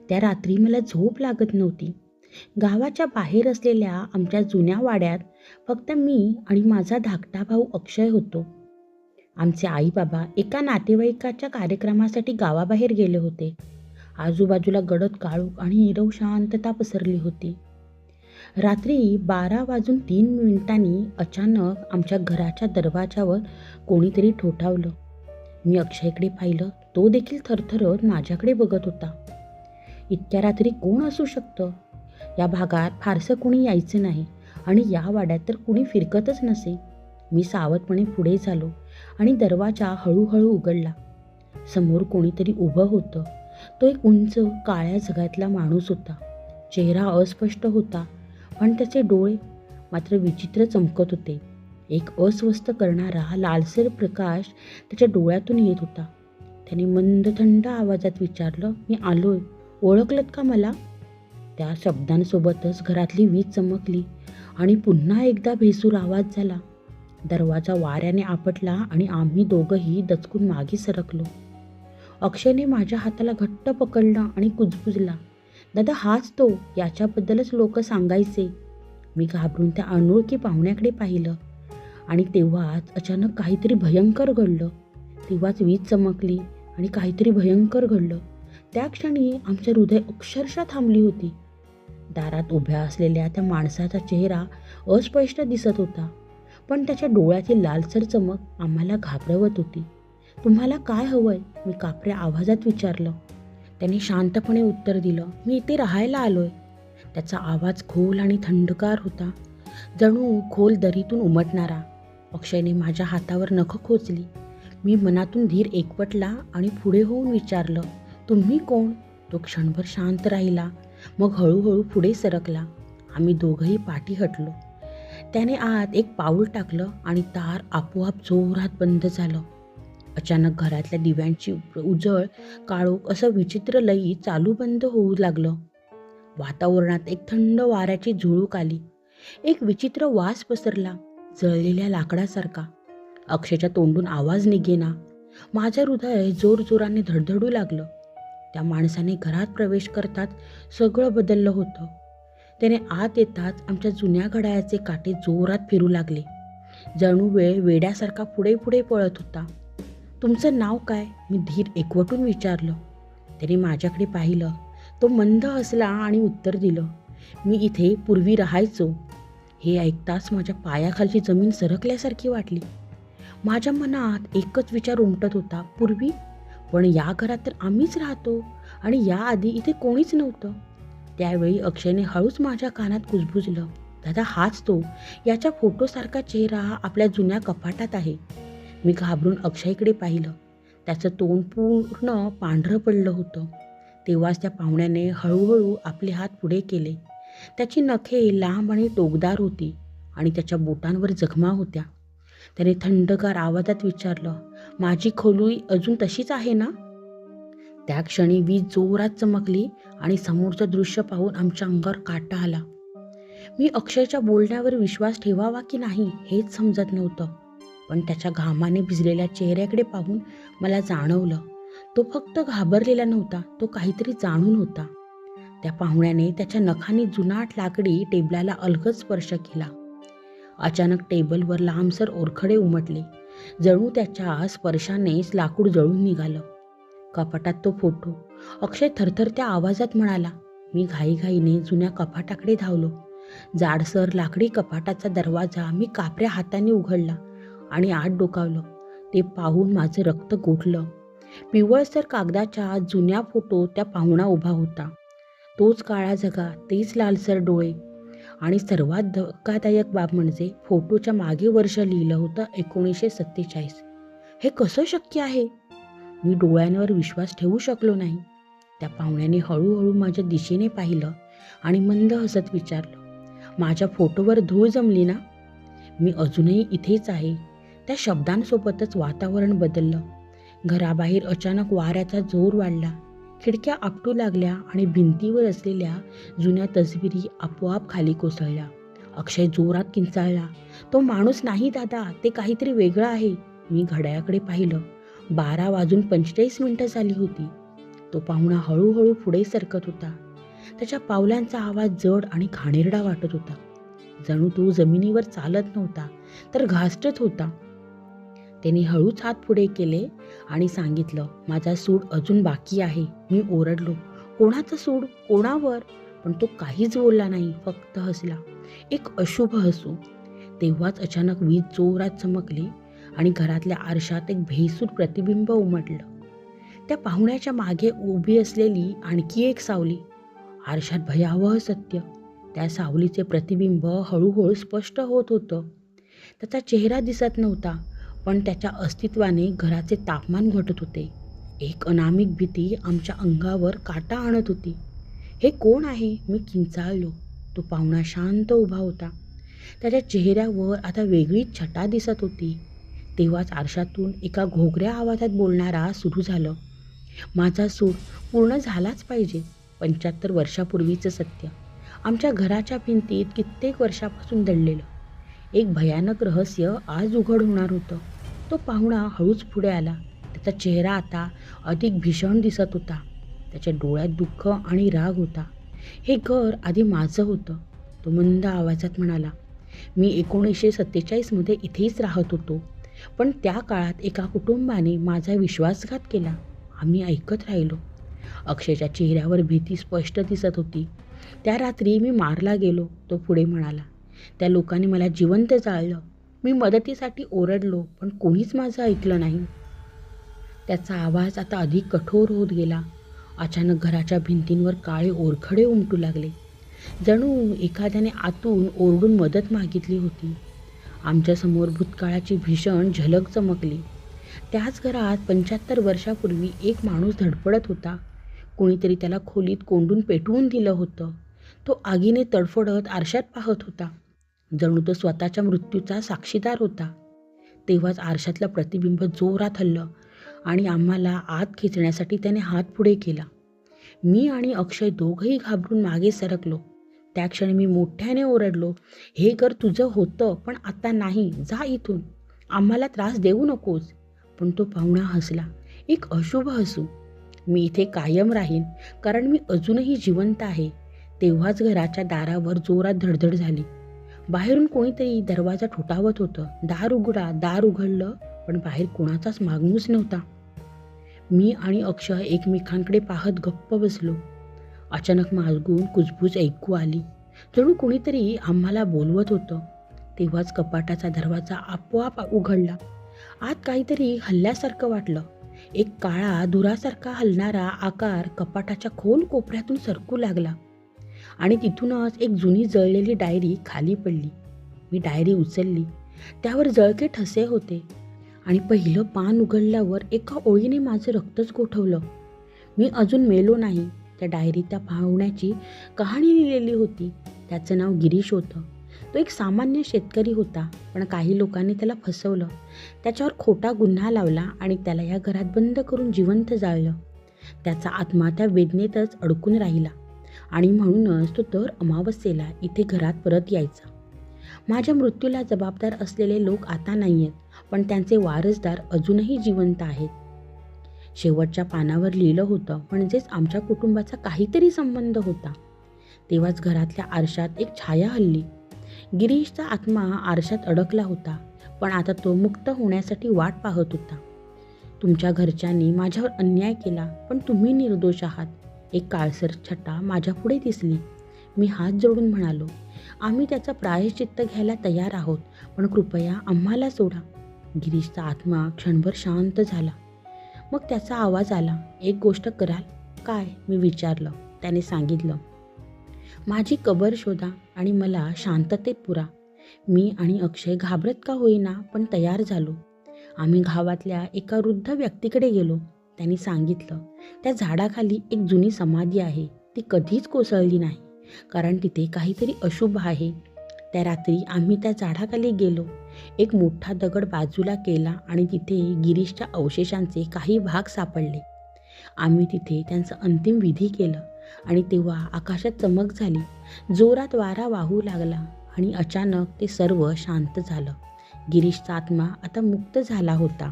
त्या रात्री मला झोप लागत नव्हती. गावाच्या बाहेर असलेल्या आमच्या जुन्या वाड्यात फक्त मी आणि माझा धाकटा भाऊ अक्षय होतो. आमचे आई बाबा एका नातेवाईकाच्या कार्यक्रमासाठी गावाबाहेर गेले होते. आजूबाजूला गडद काळोख आणि नीरव शांतता पसरली होती. रात्री 12 वाजून 3 मिनिटांनी अचानक आमच्या घराच्या दरवाजावर कोणीतरी ठोठावलं. मी अक्षयकडे पाहिलं. तो देखील थरथरत माझ्याकडे बघत होता. इतक्या रात्री कोण असू शकतं? या भागात फारसं कुणी यायचं नाही आणि या वाड्यात तर कुणी फिरकतच नसे. मी सावधपणे पुढे झालो आणि दरवाजा हळूहळू उघडला. समोर कोणीतरी उभं होतं. तो एक उंच काळ्या जगातला माणूस होता. चेहरा अस्पष्ट होता, पण त्याचे डोळे मात्र विचित्र चमकत होते. एक अस्वस्थ करणारा लालसर प्रकाश त्याच्या डोळ्यातून येत होता. त्याने मंद थंड आवाजात विचारलं, "मी आलोय, ओळखलत का मला?" त्या शब्दांसोबतच घरातली वीज चमकली आणि पुन्हा एकदा भेसूर आवाज झाला. दरवाजा वाऱ्याने आपटला आणि आम्ही दोघंही दचकून मागे सरकलो. अक्षयने माझ्या हाताला घट्ट पकडलं आणि कुजबुजला, "दादा, हाच तो. याच्याबद्दलच लोक सांगायचे." मी घाबरून त्या अनोळखी पाहुण्याकडे पाहिलं आणि तेव्हाच अचानक काहीतरी भयंकर घडलं. तेव्हाच वीज चमकली आणि काहीतरी भयंकर घडलं. त्या क्षणी आमचे हृदय अक्षरशः थांबली होती. दारात उभ्या असलेल्या त्या माणसाचा चेहरा अस्पष्ट दिसत होता, पण त्याच्या डोळ्याची लालसर चमक आम्हाला घाबरवत होती. "तुम्हाला काय हवंय?" मी कापऱ्या आवाजात विचारलं. त्याने शांतपणे उत्तर दिलं, "मी इथे राहायला आलोय." त्याचा आवाज खोल आणि थंडगार होता, जणू खोल दरीतून उमटणारा. अक्षयने माझ्या हातावर नखं खोचली. मी मनातून धीर एकवटला आणि पुढे होऊन विचारलं, "तुम्ही कोण?" तो क्षणभर शांत राहिला, मग हळूहळू पुढे सरकला. आम्ही दोघंही पाठी हटलो. त्याने आत एक पाऊल टाकलं आणि दार आपोआप जोरात बंद झालं. अचानक घरातल्या दिव्यांची उजळ काळोख असं विचित्र लयी चालू बंद होऊ लागलं. वातावरणात एक थंड वाऱ्याची झुळूक आली. एक विचित्र वास पसरला, जळलेल्या लाकडासारखा. अक्षयच्या तोंडून आवाज निघेना. माझं हृदय जोरजोराने धडधडू लागलं. त्या माणसाने घरात प्रवेश करताच सगळं बदललं होतं. त्याने आत येताच आमच्या जुन्या घड्याळाचे काटे जोरात फिरू लागले. जणू वेळ वेड्यासारखा पुढे पुढे पळत होता. "तुमचं नाव काय?" मी धीर एकवटून विचारलं. त्याने माझ्याकडे पाहिलं. तो मंद हसला आणि उत्तर दिलं, "मी इथे पूर्वी राहायचो." हे ऐकताच माझ्या पायाखालची जमीन सरकल्यासारखी वाटली. माझ्या मनात एकच विचार उमटत होता, पूर्वी? पण या घरात तर आम्हीच राहतो आणि याआधी इथे कोणीच नव्हतं. त्यावेळी अक्षयने हळूच माझ्या कानात कुजबुजलं, "दादा, हाच तो. याच्या फोटोसारखा चेहरा आपल्या जुन्या कपाटात आहे." मी घाबरून अक्षयकडे पाहिलं. त्याचं तोंड पूर्ण पांढरं पडलं होतं. तेव्हाच त्या पाहुण्याने हळूहळू आपले हात पुढे केले. त्याची नखे लांब आणि टोकदार होती आणि त्याच्या बोटांवर जखमा होत्या. त्याने थंडगार आवाजात विचारलं, "माझी खोली अजून तशीच आहे ना?" त्या क्षणी वीज जोरात चमकली आणि समोरचं दृश्य पाहून आमच्या अंगावर काटा आला. मी अक्षयच्या बोलण्यावर विश्वास ठेवावा की नाही हेच समजत नव्हतं. पण त्याच्या घामाने भिजलेल्या चेहऱ्याकडे पाहून मला जाणवलं, तो फक्त घाबरलेला नव्हता, तो काहीतरी जाणून होता. त्या पाहुण्याने त्याच्या नखांनी जुनाट लाकडी टेबलाला अलगद स्पर्श केला. अचानक टेबलवर लांबसर ओरखडे उमटले. जणू त्याच्या स्पर्शानेच लाकूड जळून निघालं. कपाटात तो फोटो. अक्षय थरथरत्या आवाजात म्हणाला. मी घाईघाईने जुन्या कपाटाकडे धावलो. जाडसर लाकडी कपाटाचा दरवाजा मी कापऱ्या हाताने उघडला आणि आत डोकावलं. ते पाहून माझं रक्त गोठलं. पिवळसर कागदाच्या जुन्या फोटो त्या पाहुणा उभा होता. तोच काळा झगा, तेच लालसर डोळे आणि सर्वात धक्कादायक बाब म्हणजे फोटोच्या मागे वर्ष लिहिलं होतं 1947. हे कसं शक्य आहे? मी डोळ्यांवर विश्वास ठेवू शकलो नाही. त्या पाहुण्याने हळूहळू माझ्या दिशेने पाहिलं आणि मंद हसत विचारलं, "माझ्या फोटोवर धूळ जमली ना?" "मी अजूनही इथेच आहे." त्या शब्दांसोबतच वातावरण बदललं. घराबाहेर अचानक वाऱ्याचा जोर वाढला. खिडक्या आपटू लागल्या आणि भिंतीवर असलेल्या जुन्या तसबिरी आपोआप खाली कोसळल्या. अक्षय जोरात किंचाळला, "तो माणूस नाही दादा, ते काहीतरी वेगळं आहे." मी घड्याळाकडे पाहिलं. 12 वाजून 45 मिनिटं झाली होती. तो पाहुणा हळूहळू पुढे सरकत होता. त्याच्या पावलांचा आवाज जड आणि घाणेरडा वाटत होता. जणू तो जमिनीवर चालत नव्हता तर घासटत होता. त्याने हळूच हात पुढे केले आणि सांगितलं, माझा सूड अजून बाकी आहे. मी ओरडलो, कोणाचा सूड? कोणावर? पण तो काहीच बोलला नाही, फक्त हसला. एक अशुभ हसू. तेव्हाच अचानक वीज जोरात चमकली आणि घरातल्या आरशात एक भेसूर प्रतिबिंब उमटलं. त्या पाहुण्याच्या मागे उभी असलेली आणखी एक सावली. आरशात भयावह सत्य. त्या सावलीचे प्रतिबिंब हळूहळू स्पष्ट होत होतं. त्याचा चेहरा दिसत नव्हता, पण त्याच्या अस्तित्वाने घराचे तापमान घटत होते. एक अनामिक भीती आमच्या अंगावर काटा आणत होती. हे कोण आहे? मी किंचाळलो. तो पाहुणा शांत उभा होता. त्याच्या चेहऱ्यावर आता वेगळीच छटा दिसत होती. तेव्हाच आरशातून एका घोगऱ्या आवाजात बोलणारा सुरू झालं, माझा सूड पूर्ण झालाच पाहिजे. 75 वर्षापूर्वीचं सत्य, आमच्या घराच्या भिंतीत कित्येक वर्षापासून दडलेलं एक भयानक रहस्य आज उघड होणार होतं. तो पाहुणा हळूच पुढे आला. त्याचा चेहरा आता अधिक भीषण दिसत होता. त्याच्या डोळ्यात दुःख आणि राग होता. हे घर आधी माझं होतं. तो मंद आवाजात म्हणाला, मी 1947मध्ये इथेच राहत होतो, पण त्या काळात एका कुटुंबाने माझा विश्वासघात केला. आम्ही ऐकत राहिलो. अक्षयच्या चेहऱ्यावर भीती स्पष्ट दिसत होती. त्या रात्री मी मारला गेलो. तो पुढे म्हणाला, त्या लोकांनी मला जिवंत जाळलं. मी मदतीसाठी ओरडलो, पण कोणीच माझं ऐकलं नाही. त्याचा आवाज आता अधिक कठोर होत गेला. अचानक घराच्या भिंतींवर काळे ओरखडे उमटू लागले. जणू एखाद्याने आतून ओरडून मदत मागितली होती. आमच्यासमोर भूतकाळाची भीषण झलक चमकली. त्याच घरात 75 वर्षापूर्वी एक माणूस धडपडत होता. कोणीतरी त्याला खोलीत कोंडून पेटवून दिलं होतं. तो आगीने तडफडत आरशात पाहत होता. जणू तो स्वतःच्या मृत्यूचा साक्षीदार होता. तेव्हाच आरशातलं प्रतिबिंब जोरात हललं आणि आम्हाला आत खेचण्यासाठी त्याने हात पुढे केला. मी आणि अक्षय दोघंही घाबरून मागे सरकलो. त्या क्षणी मी मोठ्याने ओरडलो, हे घर तुझं होतं, पण आता नाही. जा इथून. आम्हाला त्रास देऊ नकोस. पण तो पाहुणा हसला, एक अशुभ हसू. मी इथे कायम राहीन, कारण मी अजूनही जिवंत आहे. तेव्हाच घराच्या दारावर जोरात धडधड झाली. बाहेरून कोणीतरी दरवाजा ठोठावत होतं. दार उघडा. दार उघडलं, पण बाहेर कोणाचाच मागणूस नव्हता. मी आणि अक्षय एकमेकांकडे पाहत गप्प बसलो. अचानक मागून कुजबूज ऐकू आली. जणू कोणीतरी आम्हाला बोलवत होतं. तेव्हाच कपाटाचा दरवाजा आपोआप उघडला. आत काहीतरी हल्ल्यासारखं वाटलं. एक काळा धुरासारखा हलणारा आकार कपाटाच्या खोल कोपऱ्यातून सरकू लागला आणि तिथूनच एक जुनी जळलेली डायरी खाली पडली. मी डायरी उचलली. त्यावर जळके ठसे होते आणि पहिलं पान उघडल्यावर एका ओळीने माझं रक्तच गोठवलं. मी अजून मेलो नाही. त्या डायरीत त्या पाहुण्याची कहाणी लिहिलेली होती. त्याचं नाव गिरीश होतं. तो एक सामान्य शेतकरी होता, पण काही लोकांनी त्याला फसवलं. त्याच्यावर खोटा गुन्हा लावला आणि त्याला या घरात बंद करून जिवंत जाळलं. त्याचा आत्मा त्या वेदनेतच अडकून राहिला आणि म्हणूनच तो दर अमावस्येला इथे घरात परत यायचा. माझ्या मृत्यूला जबाबदार असलेले लोक आता नाही आहेत, पण त्यांचे वारसदार अजूनही जिवंत आहेत. शेवटच्या पानावर लिहिलं होतं, म्हणजेच आमच्या कुटुंबाचा काहीतरी संबंध होता. तेव्हाच घरातल्या आरशात एक छाया हलली. गिरीशचा आत्मा आरशात अडकला होता, पण आता तो मुक्त होण्यासाठी वाट पाहत होता. तुमच्या घरच्यांनी माझ्यावर अन्याय केला, पण तुम्ही निर्दोष आहात. एक काळसर छटा माझ्या पुढे दिसली. मी हात जोडून म्हणालो, आम्ही त्याचा प्रायश्चित्त घ्यायला तयार आहोत, पण कृपया आम्हाला सोडा. गिरीशचा आत्मा क्षणभर शांत झाला. मग त्याचा आवाज आला, एक गोष्ट कराल? काय? मी विचारलं. त्याने सांगितलं, माझी कबर शोधा आणि मला शांततेत पुरा. मी आणि अक्षय घाबरत का होईना, पण तयार झालो. आम्ही गावातल्या एका वृद्ध व्यक्तीकडे गेलो. त्यांनी सांगितलं, त्या झाडाखाली एक जुनी समाधी आहे. ती कधीच कोसळली नाही, कारण तिथे काहीतरी अशुभ आहे. त्या रात्री आम्ही त्या झाडाखाली गेलो. एक मोठा दगड बाजूला केला आणि तिथे गिरीशच्या अवशेषांचे काही भाग सापडले. आम्ही तिथे त्यांचं अंतिम विधी केलं आणि तेव्हा आकाशात चमक झाली. जोरात वारा वाहू लागला आणि अचानक ते सर्व शांत झालं. गिरीशचा आत्मा आता मुक्त झाला होता.